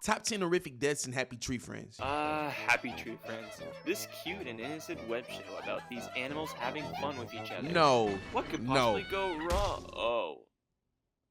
Top 10 horrific deaths in Happy Tree Friends. Happy Tree Friends. This cute and innocent web show about these animals having fun with each other. No. What could possibly go wrong? Oh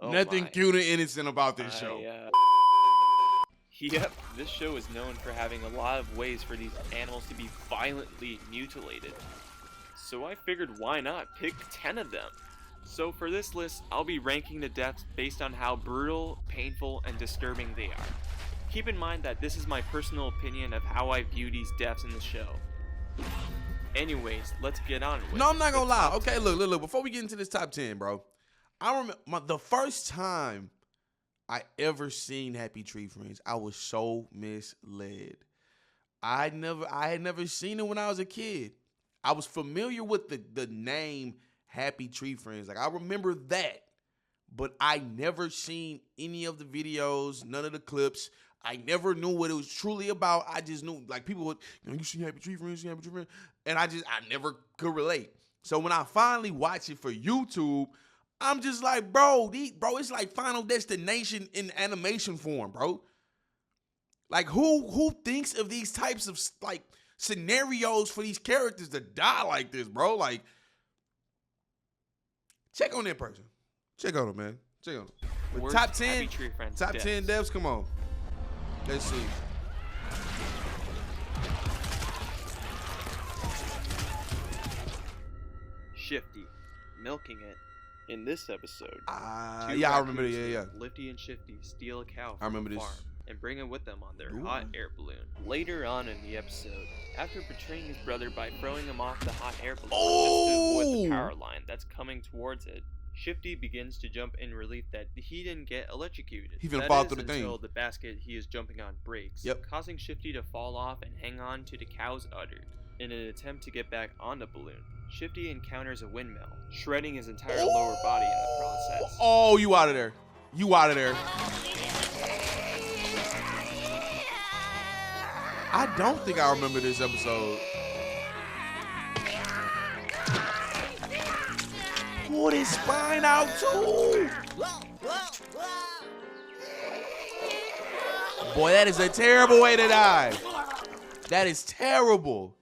Nothing my. cute or innocent about this show. Yep, this show is known for having a lot of ways for these animals to be violently mutilated. So I figured why not pick 10 of them. So for this list, I'll be ranking the deaths based on how brutal, painful, and disturbing they are. Keep in mind that this is my personal opinion of how I view these deaths in the show. Anyways, let's get on with it. No, I'm not gonna lie. Okay, look. Before we get into this top 10, bro, I remember the first time I ever seen Happy Tree Friends, I was so misled. I had never seen it when I was a kid. I was familiar with the name Happy Tree Friends. Like, I remember that, but I never seen any of the videos, none of the clips. I never knew what it was truly about. I just knew, like, people would, you see Happy Tree Friends, you see Happy Tree Friends, and I never could relate. So when I finally watched it for YouTube, I'm just like, bro, it's like Final Destination in animation form, bro. Like, who thinks of these types of, like, scenarios for these characters to die like this, bro? Like, check on that person. Check on them, man. Check on them. But top 10, top 10 deaths, come on. Let's see. Shifty, milking it. In this episode, yeah, I remember. Yeah. Lifty and Shifty steal a cow from a farm and bring it with them on their hot air balloon. Later on in the episode, after betraying his brother by throwing him off the hot air balloon just to avoid the power line that's coming towards it, Shifty begins to jump in relief that he didn't get electrocuted. He finna fall through the thing until the basket he is jumping on breaks, causing Shifty to fall off and hang on to the cow's udder. In an attempt to get back on the balloon, Shifty encounters a windmill, shredding his entire lower body in the process. Oh, you out of there. You out of there. I don't think I remember this episode. Pull his spine out too. Boy, that is a terrible way to die. That is terrible.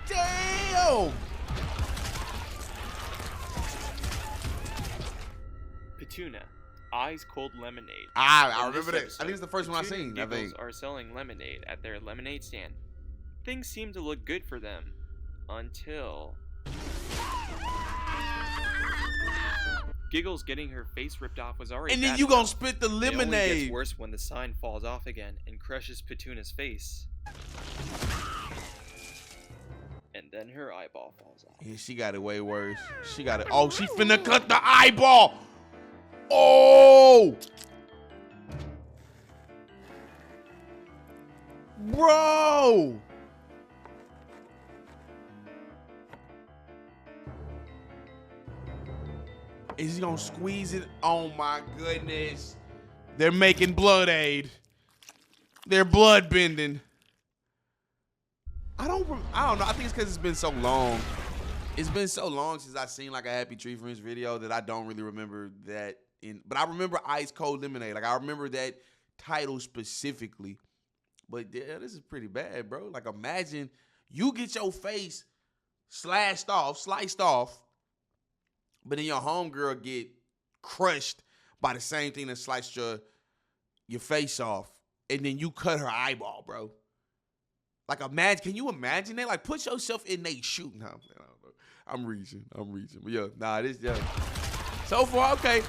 Damn. Petunia, ice cold lemonade. I remember that. I think it's the first one I seen. Giggles are selling lemonade at their lemonade stand. Things seem to look good for them until Giggles getting her face ripped off was already. And then you gonna spit the lemonade. It only gets worse when the sign falls off again and crushes Petunia's face. And then her eyeball falls off. Yeah, she got it way worse. She got it. Oh, she finna cut the eyeball. Oh! Bro! Is he gonna squeeze it? Oh my goodness. They're making blood aid. They're blood bending. I don't know. I think it's because it's been so long. It's been so long since I've seen like a Happy Tree Friends video that I don't really remember that. But I remember Ice Cold Lemonade. Like, I remember that title specifically. But yeah, this is pretty bad, bro. Like, imagine you get your face sliced off, but then your homegirl get crushed by the same thing that sliced your face off, and then you cut her eyeball, bro. Like, imagine, can you imagine that? Like, put yourself in they shoot. No, I'm reaching. But yeah, so far, okay.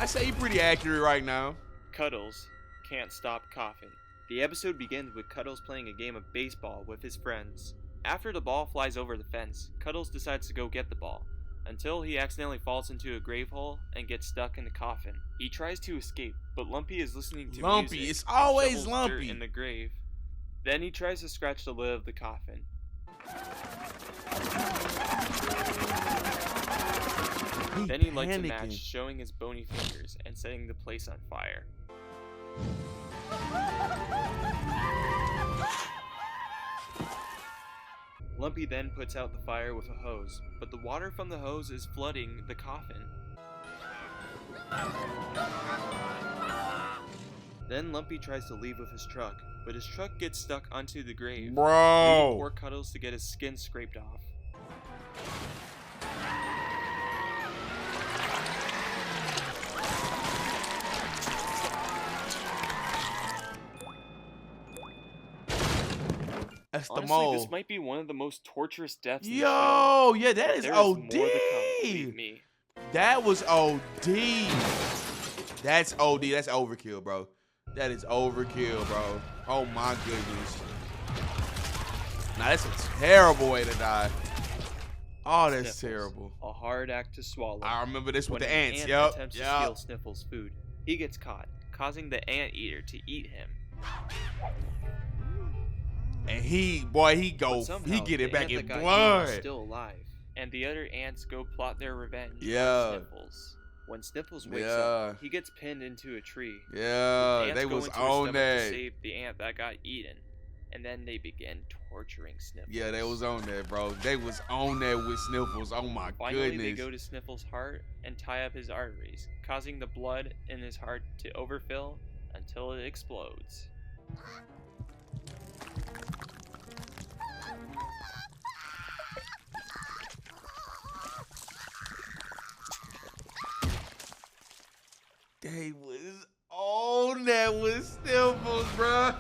I say you're pretty accurate right now. Cuddles can't stop coughing. The episode begins with Cuddles playing a game of baseball with his friends. After the ball flies over the fence, Cuddles decides to go get the ball, until he accidentally falls into a grave hole and gets stuck in the coffin. He tries to escape, but Lumpy is listening to Lumpy, music. it's always shovels Lumpy. Dirt in the grave. Then he tries to scratch the lid of the coffin. Then he lights a match, showing his bony fingers and setting the place on fire. Lumpy then puts out the fire with a hose, but the water from the hose is flooding the coffin. Then Lumpy tries to leave with his truck, but his truck gets stuck onto the grave, leaving Bro. poor Cuddles to get his skin scraped off. That's the Honestly, mole. this might be one of the most torturous deaths in the show. Yo, yeah, that is There is more OD. to come, believe me. That was OD. That's OD. That's overkill, bro. That is overkill, bro. Oh my goodness. Nah, that's a terrible way to die. Oh, that's Sniffles, terrible. A hard act to swallow. I remember this with When the an ants. ant Yep. attempts to steal Sniffles' food, he gets caught, causing the anteater to eat him. And he go, But he get it the back ant in that got eaten blood. is still alive, and the other ants go plot their revenge Yeah. on Sniffles. When Sniffles wakes Yeah. up, he gets pinned into a tree. Yeah, Ants they go was into his on stomach that. to save the ant that got eaten, and then they begin torturing Sniffles. Yeah, they was on that, bro. They was on that with Sniffles. Oh my Finally, goodness. they go to Sniffles' heart and tie up his arteries, causing the blood in his heart to overfill until it explodes. They was on that with Sniffles, bro.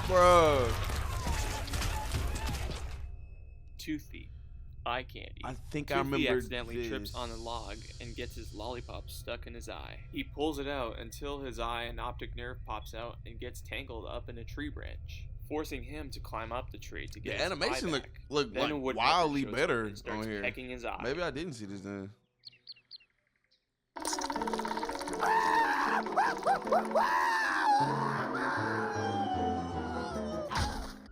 Bro. Toothy, eye candy. I think I Toothy remember accidentally this. trips on a log and gets his lollipop stuck in his eye. He pulls it out until his eye and optic nerve pops out and gets tangled up in a tree branch, forcing him to climb up the tree to get The his animation eye back. look Then a like woodpecker wildly shows up better and starts on here. pecking his eye. Maybe I didn't see this then.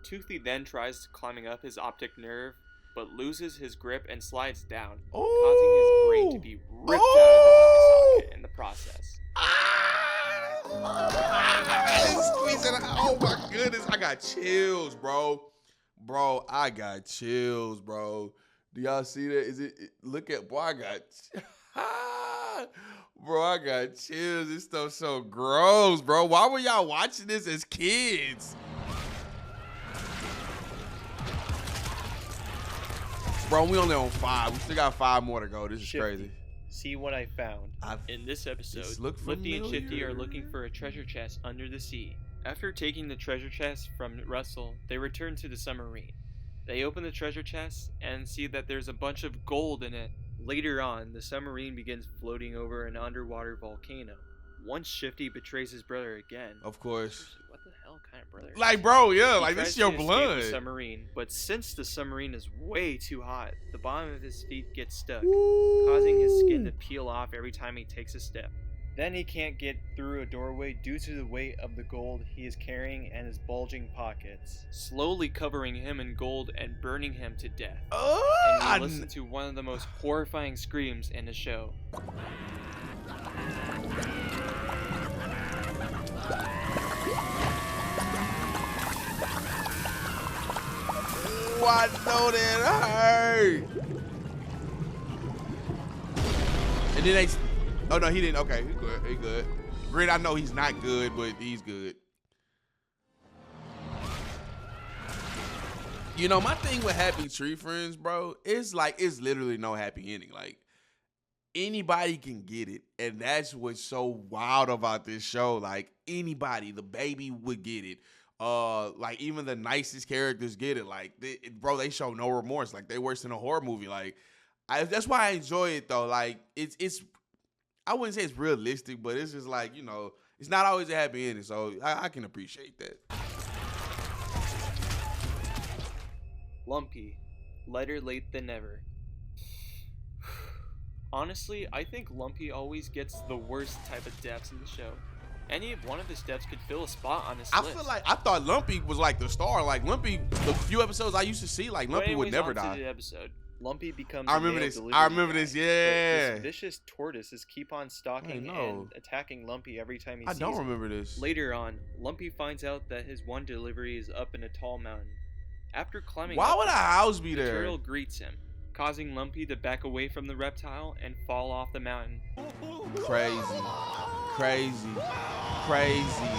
Toothy then tries climbing up his optic nerve, but loses his grip and slides down, Ooh. causing his brain to be ripped out of his eye socket in the process. Oh my goodness, I got chills, bro. Bro, I got chills, bro. Do y'all see that? Is it? Look at, boy, I got, bro, I got chills. This stuff's so gross, bro. Why were y'all watching this as kids? Bro, we only on 5. We still got 5 more to go. This is Shifty, crazy. see what I found. In this episode, Lumpy and Shifty are looking for a treasure chest under the sea. After taking the treasure chest from Russell, they return to the submarine. They open the treasure chest and see that there's a bunch of gold in it. Later on, the submarine begins floating over an underwater volcano. Once Shifty betrays his brother again. Of course. What the hell kind of brother? Like, bro, yeah, He like tries this is your to escape blood. the submarine, but since the submarine is way too hot, the bottom of his feet gets stuck, Ooh. causing his skin to peel off every time he takes a step. Then he can't get through a doorway due to the weight of the gold he is carrying and his bulging pockets, slowly covering him in gold and burning him to death. And we listen to one of the most horrifying screams in the show. I know that hurt. And then they, oh no, he didn't. Okay, he good. He good. Grit, I know he's not good, but he's good. You know, my thing with Happy Tree Friends, bro, it's like it's literally no happy ending. Like anybody can get it, and that's what's so wild about this show. Like anybody, the baby would get it. Like even the nicest characters get it. Like, bro, they show no remorse. Like they worse than a horror movie. Like, that's why I enjoy it though. Like it's, I wouldn't say it's realistic, but it's just like, you know, it's not always a happy ending. So I can appreciate that. Lumpy, better late than never. Honestly, I think Lumpy always gets the worst type of deaths in the show. Any one of his deaths could fill a spot on this list. I feel like I thought Lumpy was like the star. Like Lumpy, the few episodes I used to see, like Lumpy would never die. The episode. Lumpy becomes. I remember this. I remember this. Yeah. This vicious tortoises keep on stalking and attacking Lumpy every time he sees him. I don't remember this. Later on, Lumpy finds out that his one delivery is up in a tall mountain. After climbing, why would a house be the there? turtle greets him, causing Lumpy to back away from the reptile and fall off the mountain. Crazy. crazy. Crazy.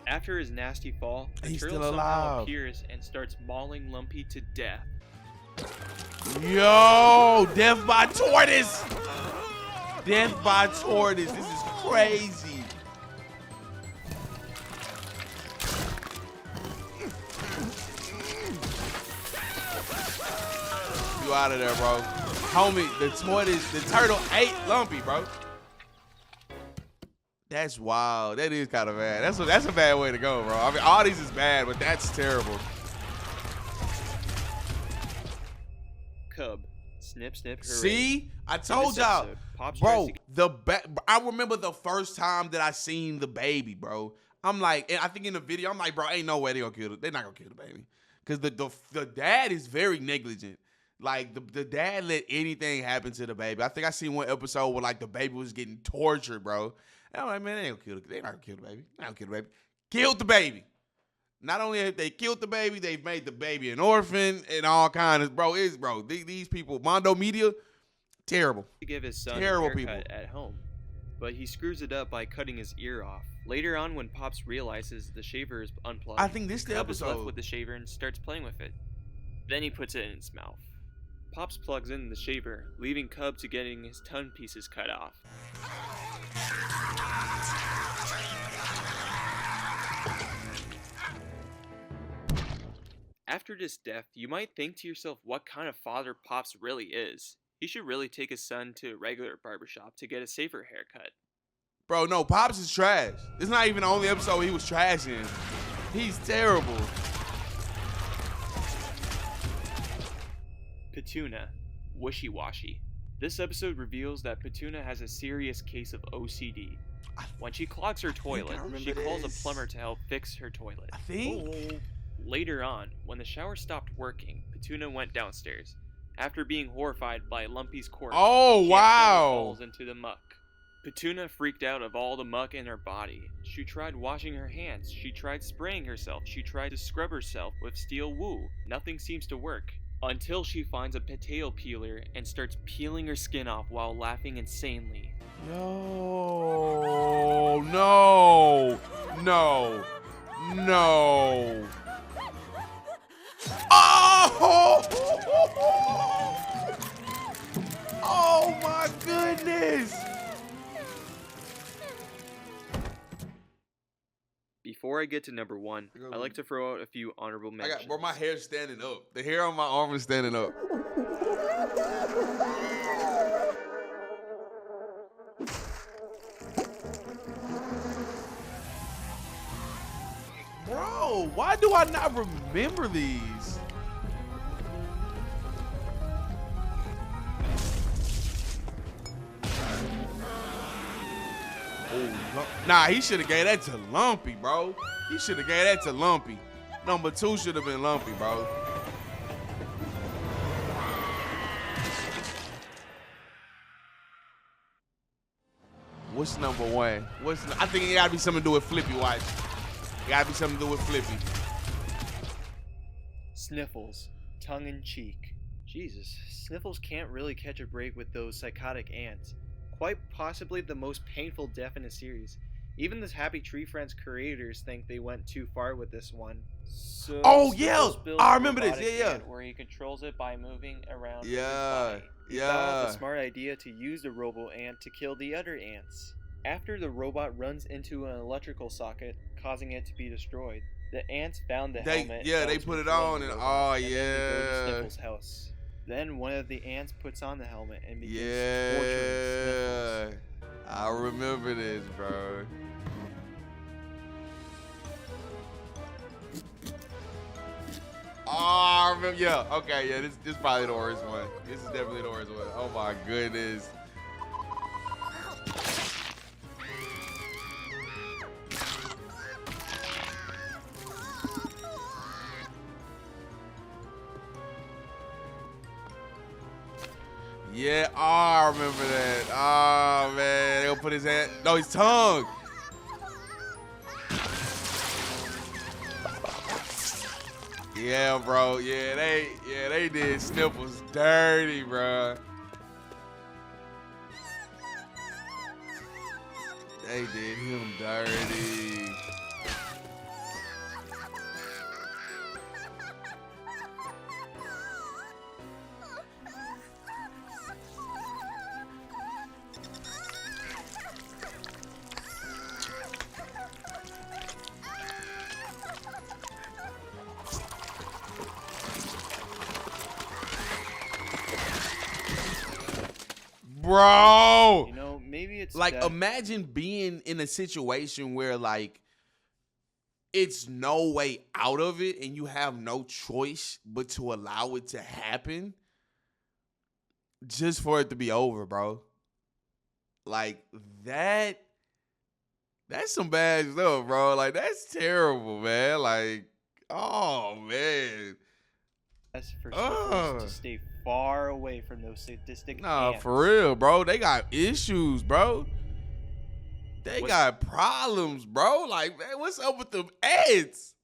After his nasty fall, the He's turtle still somehow alive. appears and starts mauling Lumpy to death. Yo, death by tortoise. Death by tortoise. This is crazy. You out of there, bro. Homie, the turtle ate Lumpy, bro. That's wild. That is kind of bad. That's a bad way to go, bro. I mean, all these is bad, but that's terrible. Cub. Snip, snip, hooray. See? I In told this y'all. episode, Pops Bro, tries to I remember the first time that I seen the baby, bro. I'm like, and I think in the video, I'm like, bro, ain't no way they're not gonna kill the baby. Because the dad is very negligent. Like, the dad let anything happen to the baby. I think I seen one episode where, like, the baby was getting tortured, bro. And I'm like, man, they not gonna kill the baby. They not gonna kill the baby. Killed the baby. Not only have they killed the baby, they've made the baby an orphan and all kinds of, these people, Mondo Media, terrible. to give his son Terrible a haircut people. at home, but he screws it up by cutting his ear off. Later on, when Pops realizes the shaver is unplugged, I think this the Cub is left episode. with the shaver and starts playing with it. Then he puts it in his mouth. Pops plugs in the shaver, leaving Cub to getting his tongue pieces cut off. After this death, you might think to yourself what kind of father Pops really is. He should really take his son to a regular barbershop to get a safer haircut. Bro, no, Pops is trash. It's not even the only episode he was trash in. He's terrible. Petunia, wishy-washy. This episode reveals that Petunia has a serious case of OCD. When she clogs her toilet, she calls a plumber to help fix her toilet. I think. Later on, when the shower stopped working, Petunia went downstairs. After being horrified by Lumpy's corpse, Oh, she wow. accidentally falls into the muck. Petunia freaked out of all the muck in her body. She tried washing her hands, she tried spraying herself, she tried to scrub herself with steel wool. Nothing seems to work. Until she finds a potato peeler and starts peeling her skin off while laughing insanely. Yo, no, no, no. Oh! Oh my goodness! Before I get to number one, I like to throw out a few honorable mentions. Bro, my hair's standing up. The hair on my arm is standing up. Bro, why do I not remember these? Oh, nah, he should have gave that to Lumpy, bro. He should have gave that to Lumpy. Number 2 should have been Lumpy, bro. What's number 1? I think it gotta be something to do with Flippy. Watch. It gotta be something to do with Flippy. Sniffles, tongue in cheek. Jesus, Sniffles can't really catch a break with those psychotic ants. Quite possibly the most painful death in the series. Even the Happy Tree Friends creators think they went too far with this one. So Oh, yeah, Sniffles builds I a remember this, robotic yeah. ant where he controls it by moving around with his Yeah, body. He thought of yeah. the smart idea to use the robo ant to kill the other ants. After the robot runs into an electrical socket, causing it to be destroyed, the ants found the helmet. that They was put it controlling on the and robot, oh and then they go to yeah. Sniffles' house. Then one of the ants puts on the helmet and begins torturing Sniffles. Yeah. I remember this, bro. Oh, I remember. Yeah. Okay. Yeah. This probably the worst one. This is definitely the worst one. Oh my goodness. Yeah, oh, I remember that. Oh man, they'll put his hand. No, his tongue. Yeah, bro. Yeah, they did Sniffles dirty, bro. They did him dirty. Bro, You know, maybe it's like best. imagine being in a situation where like it's no way out of it and you have no choice but to allow it to happen just for it to be over, bro. Like that's some bad stuff, bro. Like that's terrible, man. Like, oh man. Best for Sniffles to stay far away from those sadistic Nah, ants. for real, bro. They got issues, bro. They got problems, bro. Like, man, what's up with them ants?